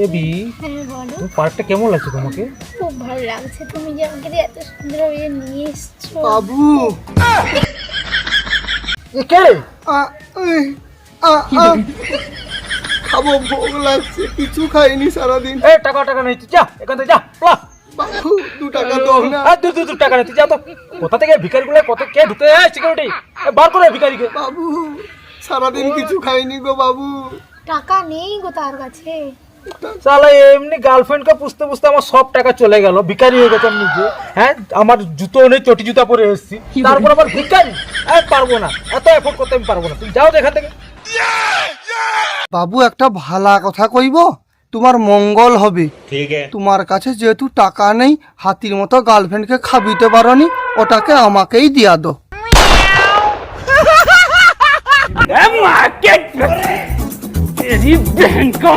AB, হ্যাঁ বলো। পার্কটা কেমন লাগছে তোমাকে? খুব ভালো লাগছে, তুমি যে আমাকে দিয়ে এত সুন্দর ভাবে নিয়ে এসছো। বাবু কে? আ, এই, আ, আ, খাবো, ভোগ লাগছে, কিছু খাইনি সারাদিন। এ টাকা টাকা নেই, তুই যা এখান থেকে, যা প্লা। বাবু 2 টাকা দাও না। আর দু টাকা নেই, তুই যা তো। কোথা থেকে ভিখারিগুলো কত কে ঢুকে সিকিউরিটি বার করে ভিখারিকে। বাবু সারাদিন কিছু খাইনি গো বাবু। টাকা নেই গো তার কাছে। শালা এমনি গার্লফ্রেন্ডকে পুষতে পুষতে আমার সব টাকা চলে গেল, ভিখারি হয়ে গেছে নিজে। হ্যাঁ, আমার জুতো নেই, চটি জুতা পরে এসেছি, তারপর আবার ভিখারি। পারবো না, এত এফোর্ট করতে আমি পারবো না, তুমি যাও এখান থেকে। বাবু একটা ভালা কথা কইব, তোমার মঙ্গল হবে। ठीक है। তোমার কাছে যেহেতু টাকা নেই, হাতির মতো গার্লফ্রেন্ডকে খাবিতে পারোনি, ওটাকে আমাকেই দিয়া দো। तेरी बहन का